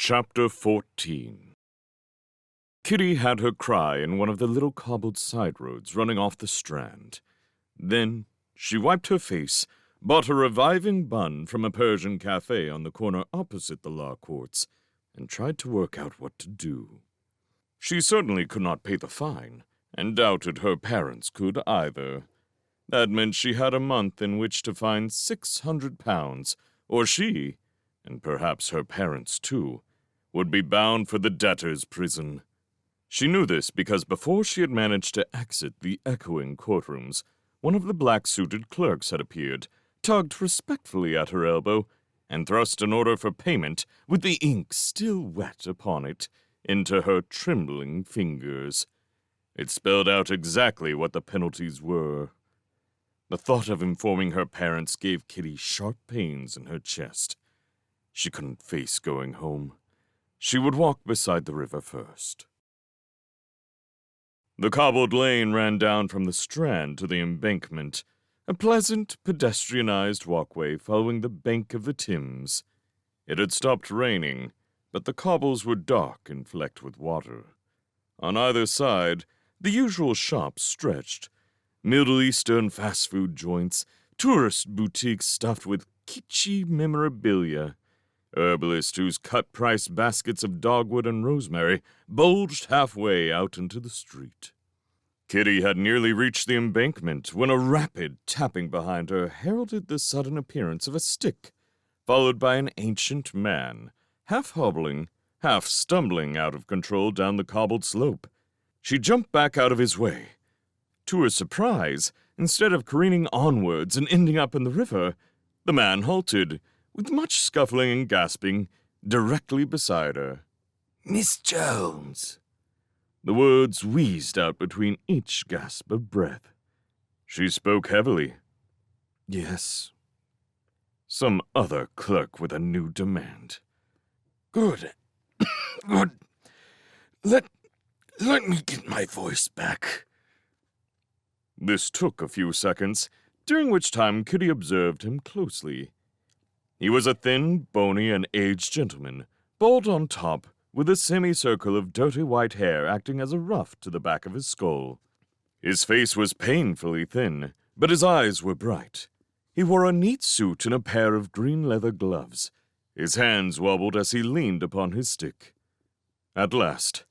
Chapter 14. Kitty had her cry in one of the little cobbled side roads running off the Strand. Then she wiped her face, bought a reviving bun from a Persian cafe on the corner opposite the law courts, and tried to work out what to do. She certainly could not pay the fine, and doubted her parents could either. That meant she had a month in which to find £600, or she, and perhaps her parents too, would be bound for the debtor's prison. She knew this because before she had managed to exit the echoing courtrooms, one of the black-suited clerks had appeared, tugged respectfully at her elbow, and thrust an order for payment, with the ink still wet upon it, into her trembling fingers. It spelled out exactly what the penalties were. The thought of informing her parents gave Kitty sharp pains in her chest. She couldn't face going home. She would walk beside the river first. The cobbled lane ran down from the Strand to the embankment, a pleasant, pedestrianized walkway following the bank of the Thames. It had stopped raining, but the cobbles were dark and flecked with water. On either side, the usual shops stretched. Middle Eastern fast food joints, tourist boutiques stuffed with kitschy memorabilia, herbalists whose cut-price baskets of dogwood and rosemary bulged halfway out into the street. Kitty had nearly reached the embankment when a rapid tapping behind her heralded the sudden appearance of a stick, followed by an ancient man, half hobbling, half stumbling out of control down the cobbled slope. She jumped back out of his way. To her surprise, instead of careening onwards and ending up in the river, the man halted, with much scuffling and gasping, directly beside her. "Miss Jones." The words wheezed out between each gasp of breath. She spoke heavily. "Yes." Some other clerk with a new demand. "Good. Good. Let me get my voice back." This took a few seconds, during which time Kitty observed him closely. He was a thin, bony, and aged gentleman, bald on top, with a semicircle of dirty white hair acting as a ruff to the back of his skull. His face was painfully thin, but his eyes were bright. He wore a neat suit and a pair of green leather gloves. His hands wobbled as he leaned upon his stick. At last.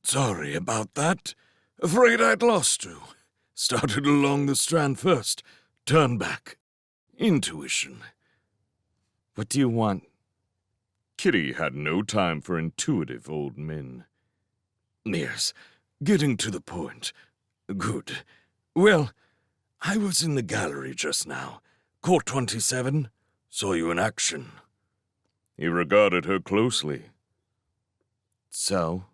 "Sorry about that. Afraid I'd lost you. Started along the Strand first. Turned back. Intuition." "What do you want?" Kitty had no time for intuitive old men. "Yes, getting to the point. Good. Well, I was in the gallery just now. Court 27. Saw you in action." He regarded her closely. "So?"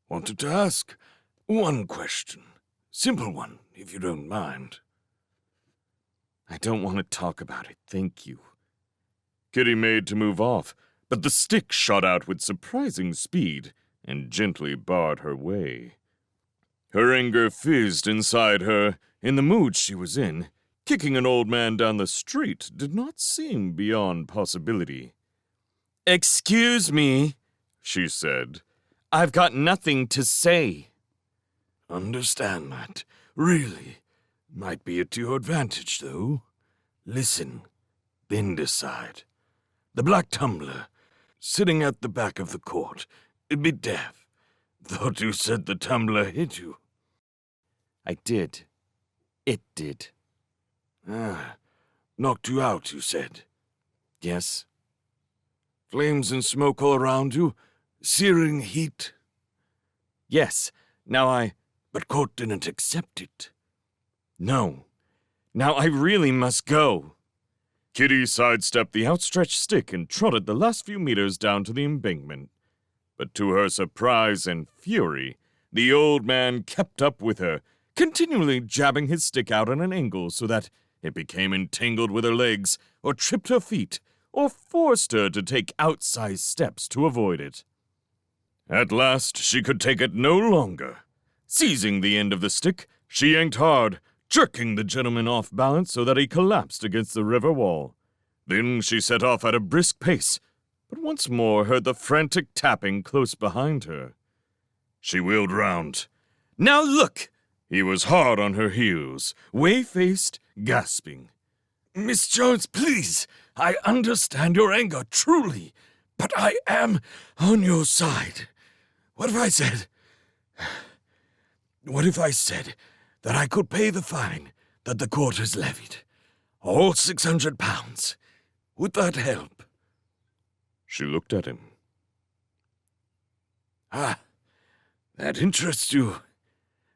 "Wanted to ask one question. Simple one, if you don't mind." "I don't want to talk about it, thank you." Kitty made to move off, but the stick shot out with surprising speed and gently barred her way. Her anger fizzed inside her. In the mood she was in, kicking an old man down the street did not seem beyond possibility. "Excuse me," she said. "I've got nothing to say." "Understand that. Really. Might be to your advantage, though. Listen, then decide. The black tumbler, sitting at the back of the court, a bit deaf. Thought you said the tumbler hit you." "I did. It did." Knocked you out, you said?" "Yes." "Flames and smoke all around you? Searing heat?" "Yes. But court didn't accept it." "No. Now I really must go." Kitty sidestepped the outstretched stick and trotted the last few meters down to the embankment. But to her surprise and fury, the old man kept up with her, continually jabbing his stick out at an angle so that it became entangled with her legs, or tripped her feet, or forced her to take outsized steps to avoid it. At last she could take it no longer. Seizing the end of the stick, she yanked hard, jerking the gentleman off balance so that he collapsed against the river wall. Then she set off at a brisk pace, but once more heard the frantic tapping close behind her. She wheeled round. "Now look!" He was hard on her heels, whey-faced, gasping. "Miss Jones, please! I understand your anger, truly, but I am on your side. What if I said that I could pay the fine that the court has levied? All £600. Would that help?" She looked at him. "Ah, that interests you.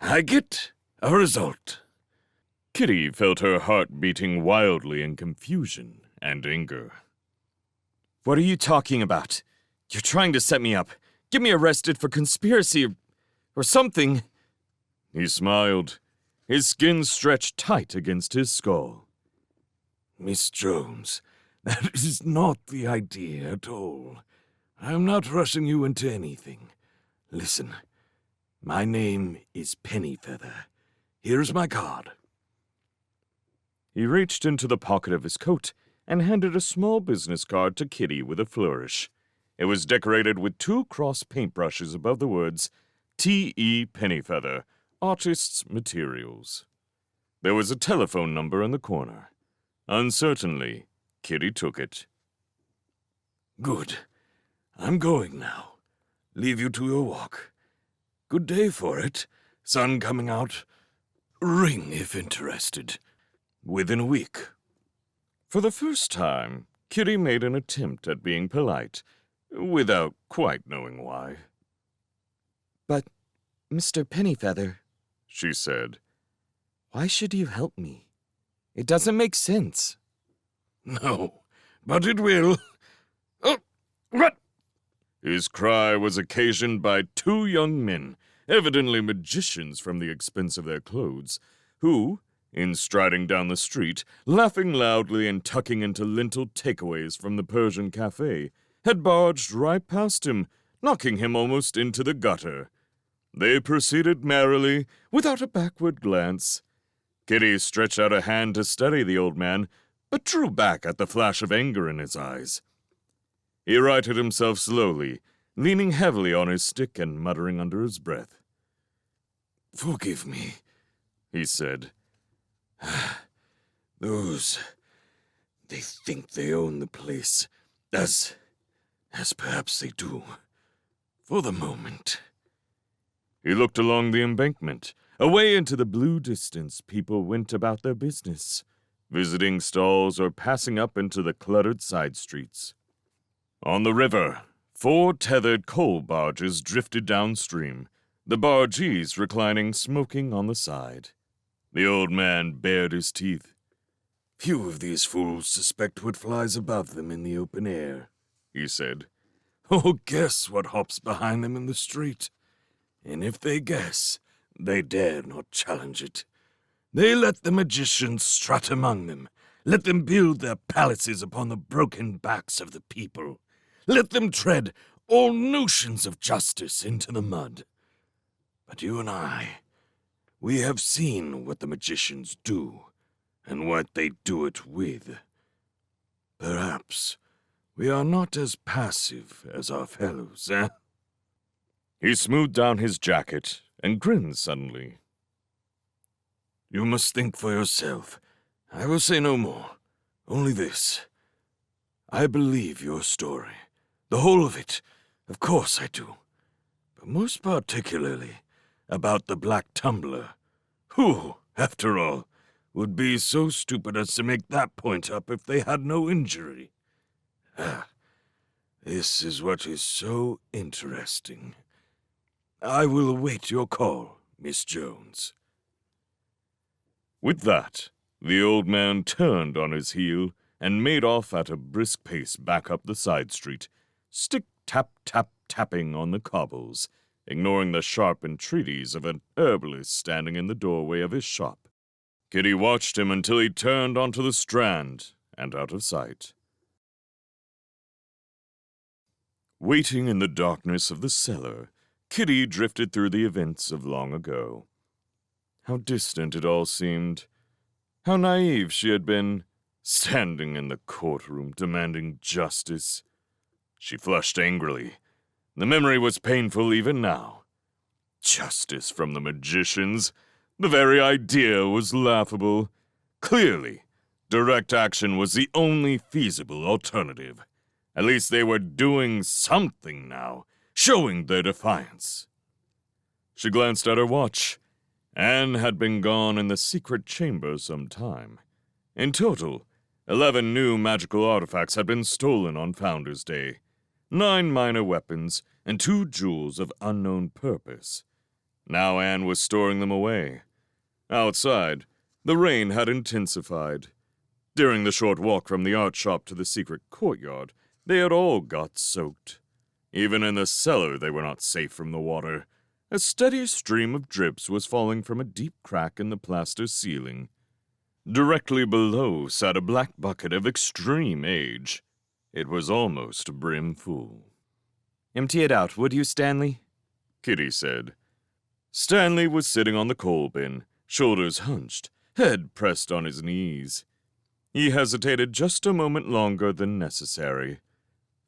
I get a result." Kitty felt her heart beating wildly in confusion and anger. "What are you talking about? You're trying to set me up. Get me arrested for conspiracy or something." He smiled, his skin stretched tight against his skull. "Miss Jones, that is not the idea at all. I'm not rushing you into anything. Listen, my name is Pennyfeather. Here's my card." He reached into the pocket of his coat and handed a small business card to Kitty with a flourish. It was decorated with 2 cross paintbrushes above the words, T.E. Pennyfeather, Artists' Materials. There was a telephone number in the corner. Uncertainly, Kitty took it. "Good. I'm going now. Leave you to your walk. Good day for it. Sun coming out. Ring if interested. Within a week." For the first time, Kitty made an attempt at being polite, without quite knowing why. "But, Mr. Pennyfeather," she said, "why should you help me? It doesn't make sense." "No, but it will. Oh, what?" His cry was occasioned by 2 young men, evidently magicians from the expense of their clothes, who, in striding down the street, laughing loudly and tucking into lentil takeaways from the Persian cafe, had barged right past him, knocking him almost into the gutter. They proceeded merrily, without a backward glance. Kitty stretched out a hand to steady the old man, but drew back at the flash of anger in his eyes. He righted himself slowly, leaning heavily on his stick and muttering under his breath. "Forgive me," he said. They think they own the place, as perhaps they do, for the moment." He looked along the embankment. Away into the blue distance, people went about their business, visiting stalls or passing up into the cluttered side streets. On the river, 4 tethered coal barges drifted downstream, the bargees reclining smoking on the side. The old man bared his teeth. "Few of these fools suspect what flies above them in the open air," he said. "Oh, guess what hops behind them in the street. And if they guess, they dare not challenge it. They let the magicians strut among them. Let them build their palaces upon the broken backs of the people. Let them tread all notions of justice into the mud. But you and I, we have seen what the magicians do, and what they do it with. Perhaps we are not as passive as our fellows, eh?" He smoothed down his jacket and grinned suddenly. "You must think for yourself. I will say no more. Only this. I believe your story. The whole of it. Of course I do. But most particularly about the Black Tumbler. Who, after all, would be so stupid as to make that point up if they had no injury? This is what is so interesting. I will await your call, Miss Jones." With that, the old man turned on his heel and made off at a brisk pace back up the side street, stick-tap-tap-tapping on the cobbles, ignoring the sharp entreaties of an herbalist standing in the doorway of his shop. Kitty watched him until he turned onto the Strand and out of sight. Waiting in the darkness of the cellar, Kitty drifted through the events of long ago. How distant it all seemed. How naive she had been, standing in the courtroom demanding justice. She flushed angrily. The memory was painful even now. Justice from the magicians? The very idea was laughable. Clearly, direct action was the only feasible alternative. At least they were doing something now, showing their defiance. She glanced at her watch. Anne had been gone in the secret chamber some time. In total, 11 new magical artifacts had been stolen on Founders' Day, 9 minor weapons, and 2 jewels of unknown purpose. Now Anne was storing them away. Outside, the rain had intensified. During the short walk from the art shop to the secret courtyard, they had all got soaked. Even in the cellar, they were not safe from the water. A steady stream of drips was falling from a deep crack in the plaster ceiling. Directly below sat a black bucket of extreme age. It was almost brim-full. "Empty it out, would you, Stanley?" Kitty said. Stanley was sitting on the coal bin, shoulders hunched, head pressed on his knees. He hesitated just a moment longer than necessary.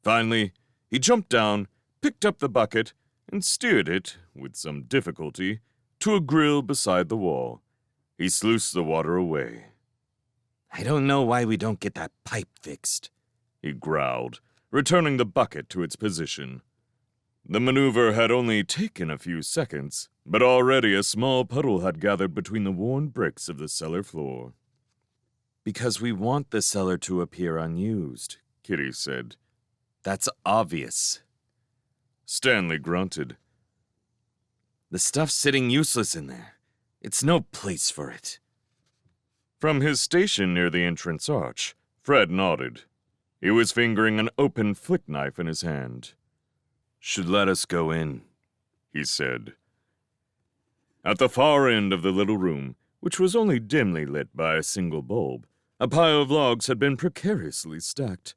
Finally, he jumped down, picked up the bucket, and steered it, with some difficulty, to a grill beside the wall. He sluiced the water away. "I don't know why we don't get that pipe fixed," he growled, returning the bucket to its position. The maneuver had only taken a few seconds, but already a small puddle had gathered between the worn bricks of the cellar floor. "Because we want the cellar to appear unused," Kitty said. "That's obvious." Stanley grunted. "The stuff's sitting useless in there. It's no place for it." From his station near the entrance arch, Fred nodded. He was fingering an open flick knife in his hand. "Should let us go in," he said. At the far end of the little room, which was only dimly lit by a single bulb, a pile of logs had been precariously stacked.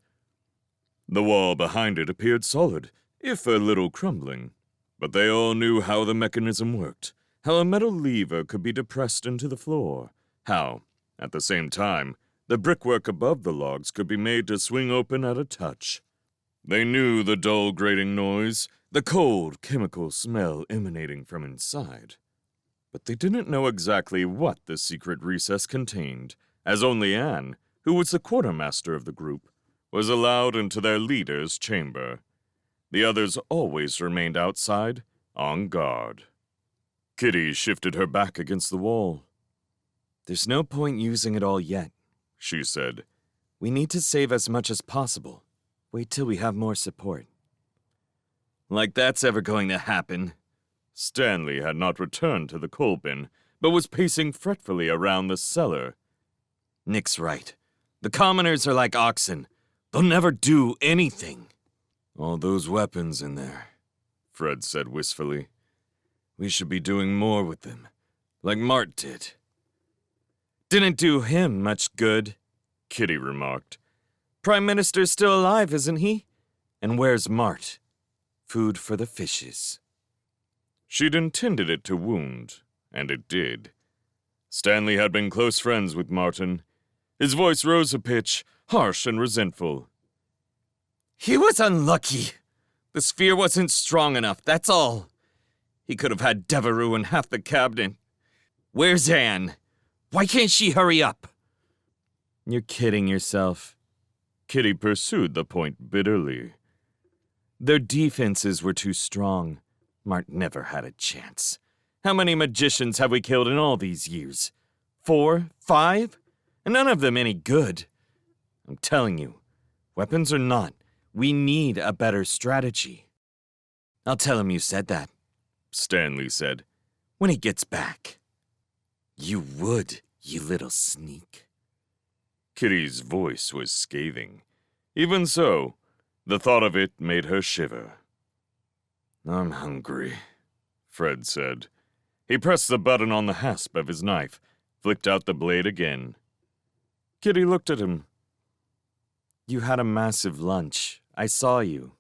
The wall behind it appeared solid, if a little crumbling, but they all knew how the mechanism worked, how a metal lever could be depressed into the floor, how, at the same time, the brickwork above the logs could be made to swing open at a touch. They knew the dull grating noise, the cold chemical smell emanating from inside. But they didn't know exactly what the secret recess contained, as only Anne, who was the quartermaster of the group, was allowed into their leader's chamber. The others always remained outside, on guard. Kitty shifted her back against the wall. "There's no point using it all yet," she said. "We need to save as much as possible. Wait till we have more support." "Like that's ever going to happen." Stanley had not returned to the coal bin, but was pacing fretfully around the cellar. "Nick's right. The commoners are like oxen. They'll never do anything." "All those weapons in there," Fred said wistfully. "We should be doing more with them, like Mart did." "Didn't do him much good," Kitty remarked. "Prime Minister's still alive, isn't he? And where's Mart? Food for the fishes." She'd intended it to wound, and it did. Stanley had been close friends with Martin. His voice rose a pitch, harsh and resentful. "He was unlucky. The sphere wasn't strong enough, that's all. He could have had Devereux and half the cabinet. Where's Anne? Why can't she hurry up?" "You're kidding yourself." Kitty pursued the point bitterly. "Their defenses were too strong. Mart never had a chance. How many magicians have we killed in all these years? 4, 5? And none of them any good. I'm telling you, weapons or not, we need a better strategy." "I'll tell him you said that," Stanley said. "when he gets back." "You would, you little sneak." Kitty's voice was scathing. Even so, the thought of it made her shiver. "I'm hungry," Fred said. He pressed the button on the hasp of his knife, flicked out the blade again. Kitty looked at him. "You had a massive lunch. I saw you."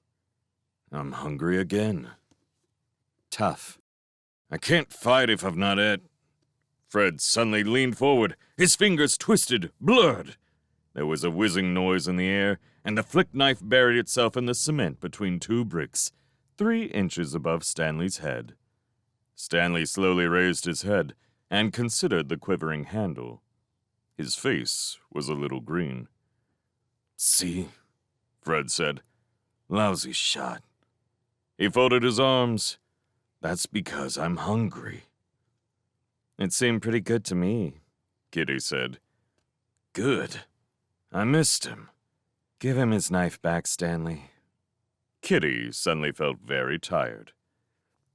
"I'm hungry again." "Tough." "I can't fight if I've not ate." Fred suddenly leaned forward, his fingers twisted, blurred. There was a whizzing noise in the air, and the flick knife buried itself in the cement between two bricks, 3 inches above Stanley's head. Stanley slowly raised his head and considered the quivering handle. His face was a little green. See, Fred said. lousy shot. He folded his arms. That's because I'm hungry. It seemed pretty good to me, Kitty said. Good. I missed him. Give him his knife back, Stanley. Kitty suddenly felt very tired.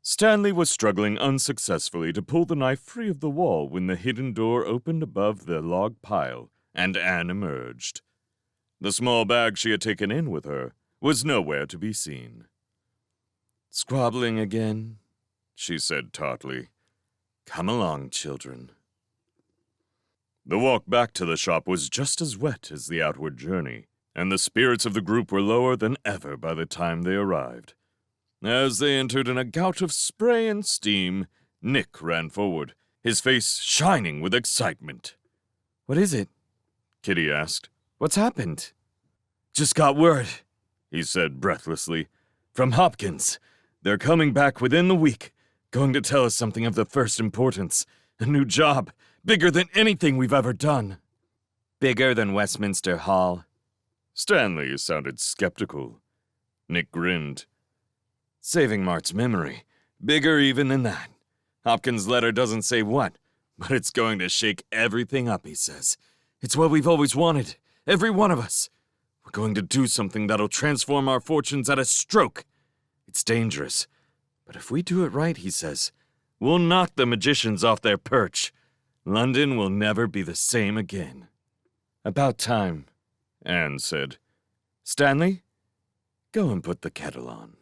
Stanley was struggling unsuccessfully to pull the knife free of the wall when the hidden door opened above the log pile, and Anne emerged. The small bag she had taken in with her was nowhere to be seen. Squabbling again? She said tautly. Come along, children. The walk back to the shop was just as wet as the outward journey, and the spirits of the group were lower than ever by the time they arrived. As they entered in a gout of spray and steam, Nick ran forward, his face shining with excitement. What is it? Kitty asked. What's happened? Just got word, he said breathlessly. From Hopkins. They're coming back within the week, going to tell us something of the first importance. A new job, bigger than anything we've ever done. Bigger than Westminster Hall? Stanley sounded skeptical. Nick grinned. Saving Mart's memory. Bigger even than that. Hopkins' letter doesn't say what, but it's going to shake everything up, he says. It's what we've always wanted, every one of us. We're going to do something that'll transform our fortunes at a stroke. It's dangerous, but if we do it right, he says, we'll knock the magicians off their perch. London will never be the same again. About time, Anne said. Stanley, go and put the kettle on.